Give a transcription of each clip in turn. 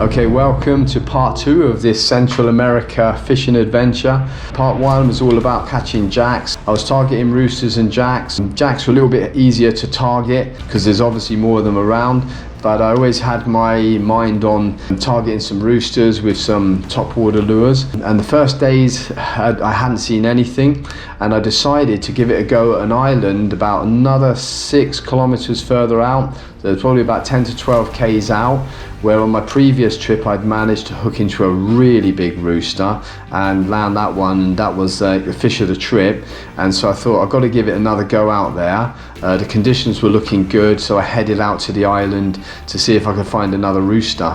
Okay, welcome to part 2 of this Central America fishing adventure. Part 1 was all about catching jacks. I was targeting roosters and jacks. Jacks were a little bit easier to target because there's obviously more of them around, but I always had my mind on targeting some roosters with some topwater lures. And the first days I hadn't seen anything, and I decided to give it a go at an island about another 6 kilometers further out. So it's probably about 10 to 12 k's out, where on my previous trip I'd managed to hook into a really big rooster and land that one, and that was the fish of the trip. And so I thought I've got to give it another go out there. The conditions were looking good, so I headed out to the island to see if I could find another rooster.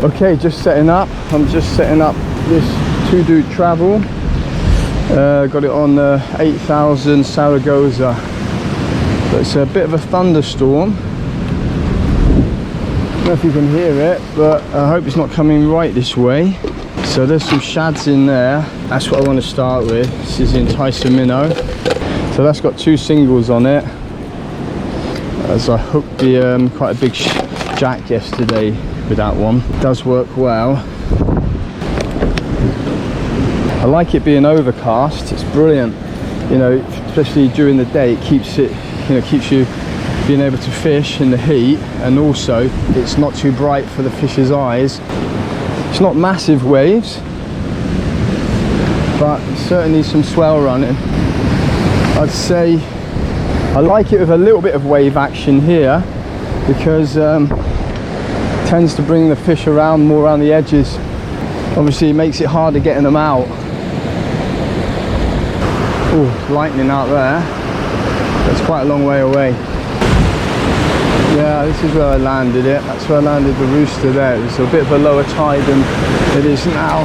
Okay, just setting up. I'm just setting up this to-do travel. Got it on 8000 Zaragoza. So it's a bit of a thunderstorm. I don't know if you can hear it, but I hope it's not coming right this way. So there's some shads in there. That's what I want to start with. This is the Enticer Minnow. So that's got 2 singles on it. As I hooked the quite a big jack yesterday with that one. It does work well. I like it being overcast. It's brilliant, you know, especially during the day. It keeps it, you know, keeps you being able to fish in the heat, and also it's not too bright for the fish's eyes. It's not massive waves, but certainly some swell running. I'd say I like it with a little bit of wave action here, because it tends to bring the fish around more around the edges. Obviously it makes it harder getting them out. Oh, lightning out there. That's quite a long way away. Yeah, this is where I landed it. That's where I landed the rooster there. It was a bit of a lower tide than it is now.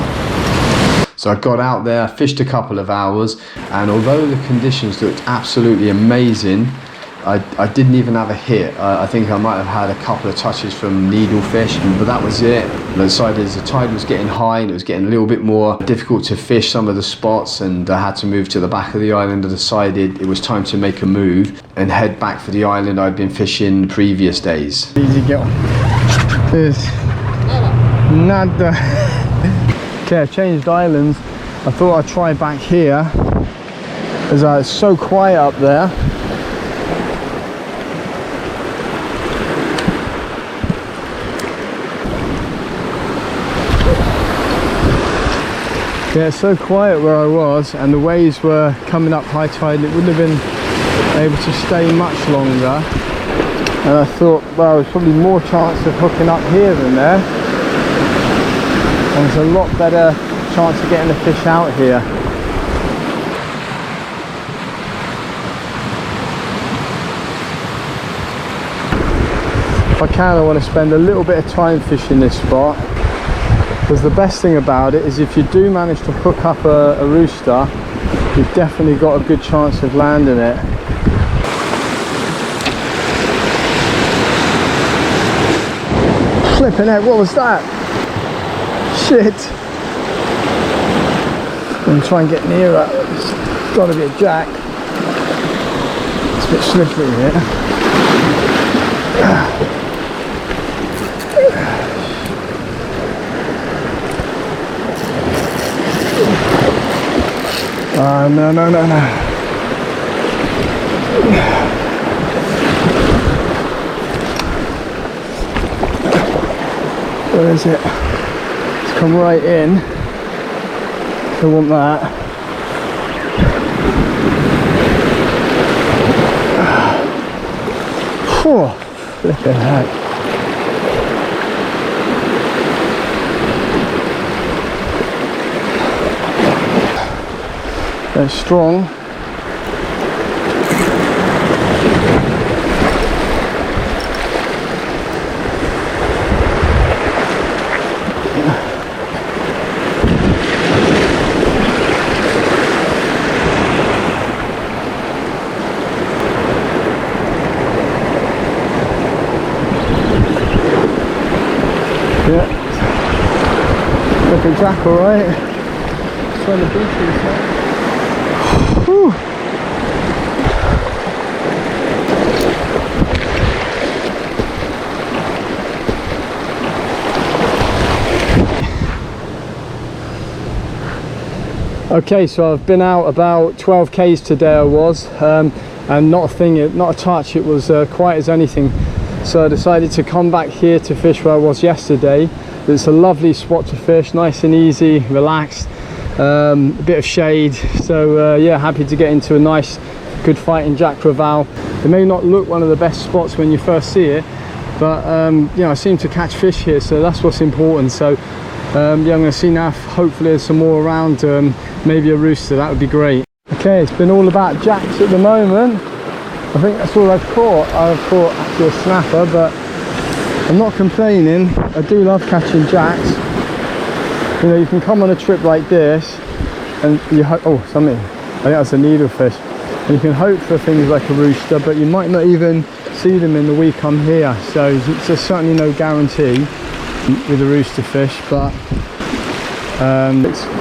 So I got out there, fished a couple of hours, and although the conditions looked absolutely amazing, I didn't even have a hit. I think I might have had a couple of touches from needlefish, but that was it. I decided as the tide was getting high and it was getting a little bit more difficult to fish some of the spots, and I had to move to the back of the island. I decided it was time to make a move and head back for the island I'd been fishing the previous days. Easy go. There's nada. Okay, I changed islands. I thought I'd try back here, as it's so quiet up there. Yeah, it's so quiet where I was, and the waves were coming up high tide. It wouldn't have been able to stay much longer. And I thought, well, there's probably more chance of hooking up here than there. And there's a lot better chance of getting the fish out here. If I can, I want to spend a little bit of time fishing this spot. Because the best thing about it is if you do manage to hook up a rooster, you've definitely got a good chance of landing it. Flipping out, what was that? Shit. I'm going to try and get nearer. It's got to be a jack. It's a bit slippery here. No. Where is it? It's come right in. I want that. Oh, flipping heck. They're strong. Yeah. Looking jack alright. Trying to beat yourself. Whew. Okay, so I've been out about 12 k's today I was, and not a thing, not a touch. It was quiet as anything. So I decided to come back here to fish where I was yesterday. It's a lovely spot to fish, nice and easy, relaxed, a bit of shade. So yeah, happy to get into a nice, good fighting Jack Crevalle. It may not look one of the best spots when you first see it, but you know, I seem to catch fish here, so that's what's important. So yeah, I'm going to see now if hopefully there's some more around, maybe a rooster. That would be great. Okay, it's been all about jacks at the moment. I think that's all I've caught. I've caught actually a snapper, but I'm not complaining. I do love catching jacks. You know, you can come on a trip like this and you hope, oh, something, I think that's a needlefish. And you can hope for things like a rooster, but you might not even see them in the week I'm here. So there's certainly no guarantee with a rooster fish, but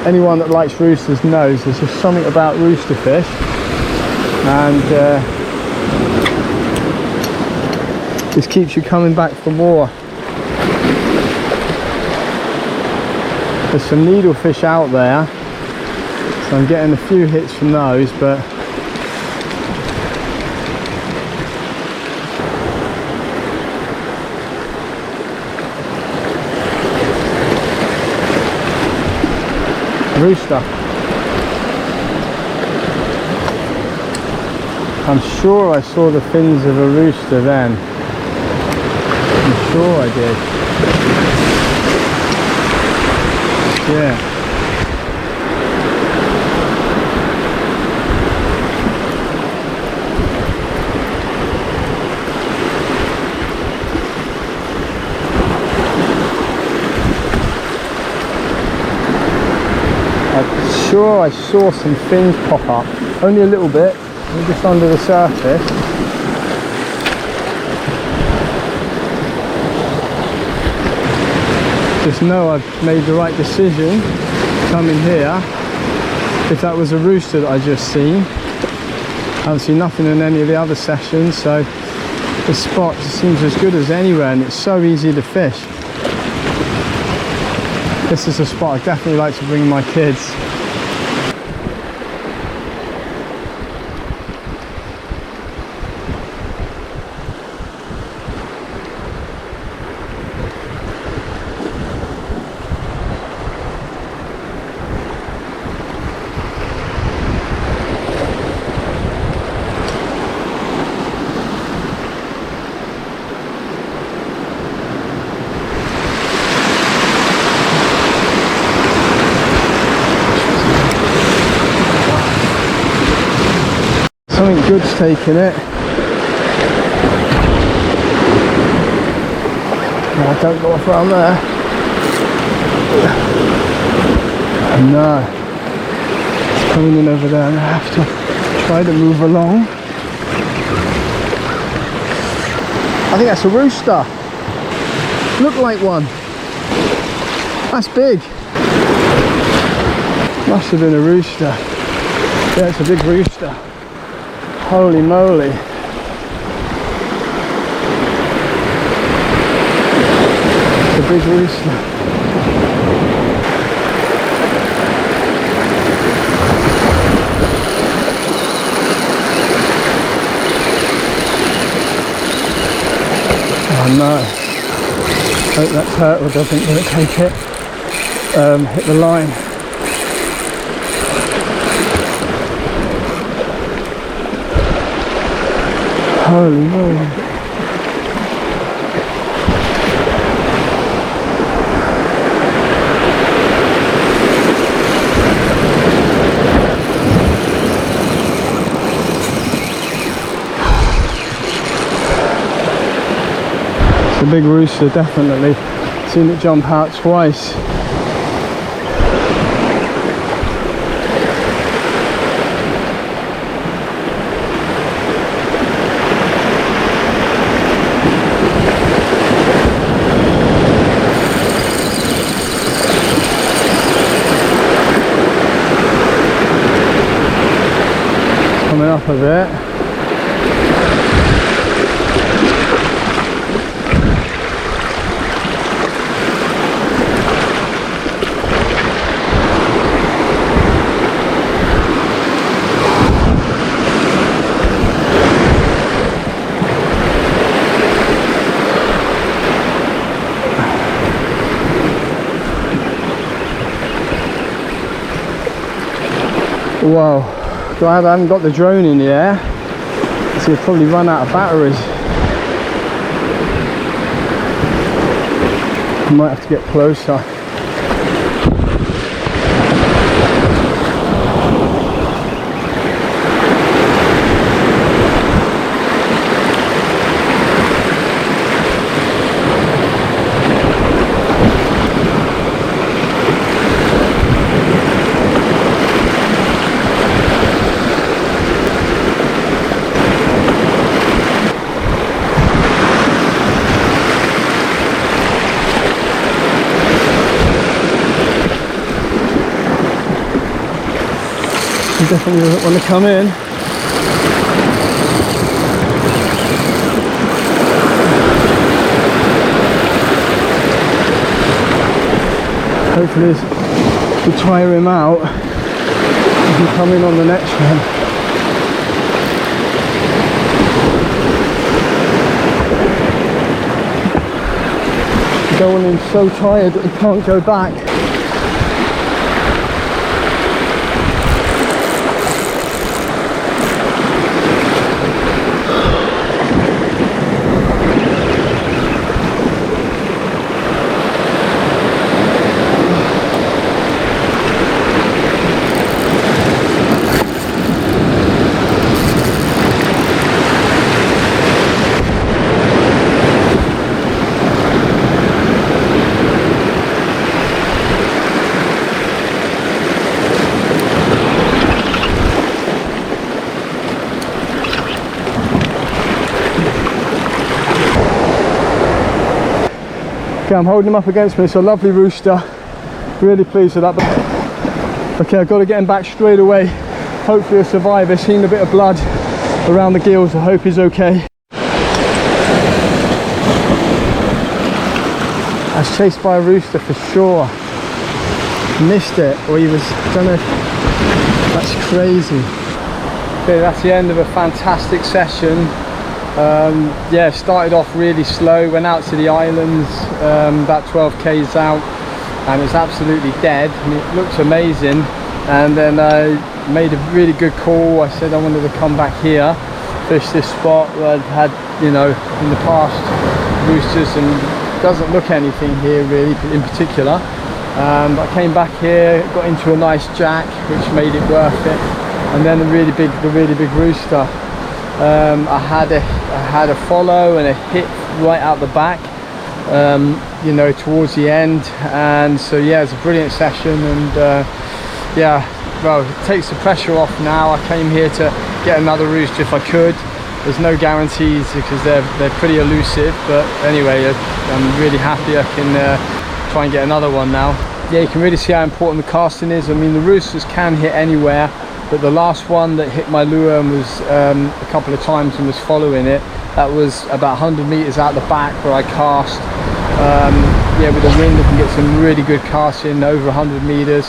anyone that likes roosters knows there's just something about rooster fish, and just keeps you coming back for more. There's some needlefish out there, so I'm getting a few hits from those, but rooster. I'm sure I saw the fins of a rooster then. I'm sure I did. Yeah. I'm sure I saw some fins pop up, only a little bit, just under the surface. Just know I've made the right decision coming here. If that was a rooster that I just seen, I haven't seen nothing in any of the other sessions, so this spot just seems as good as anywhere, and it's so easy to fish. This is a spot I definitely like to bring my kids. Something good's taking it. No, I don't go off around there. No. It's coming in over there, and I have to try to move along. I think that's a rooster. Look like one. That's big. Must have been a rooster. Yeah, it's a big rooster. Holy moly. It's a big rooster. Oh no. Hope that turtle doesn't take it. Hit the line. Holy moly. It's a big rooster, definitely. Seen it jump out twice. Coming up a bit. Wow, glad I haven't got the drone in the air. So you'll probably run out of batteries. I might have to get closer. He definitely doesn't want to come in. Hopefully to tire him out, he can come in on the next one. Going in so tired that he can't go back. Okay, I'm holding him up against me. It's a lovely rooster. Really pleased with that. Okay, I've got to get him back straight away. Hopefully he'll survive. I've seen a bit of blood around the gills. I hope he's okay. I was chased by a rooster for sure. Missed it, or he was, I don't know. That's crazy. Okay, that's the end of a fantastic session. Yeah, started off really slow, went out to the islands, about 12 k's out, and it's absolutely dead, and it looks amazing. And then I made a really good call. I said I wanted to come back here, fish this spot where I've had, you know, in the past roosters, and doesn't look anything here really in particular. But I came back here, got into a nice jack, which made it worth it, and then the really big rooster. I had a follow and a hit right out the back, you know, towards the end, and so yeah, it's a brilliant session. And yeah, well, it takes the pressure off now. I came here to get another rooster if I could. There's no guarantees because they're pretty elusive, but anyway, I'm really happy I can try and get another one now. Yeah, you can really see how important the casting is. I mean, the roosters can hit anywhere, but the last one that hit my lure and was a couple of times and was following it, that was about 100 meters out the back where I cast. Yeah, with the wind I can get some really good casting over 100 meters.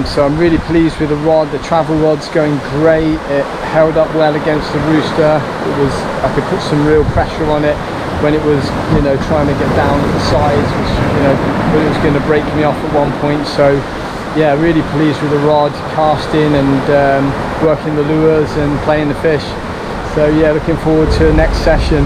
So I'm really pleased with the rod. The travel rod's going great. It held up well against the rooster. I could put some real pressure on it when it was, you know, trying to get down at the sides, which, you know, it was going to break me off at one point. So yeah, really pleased with the rod, casting and working the lures and playing the fish. So yeah, looking forward to the next session.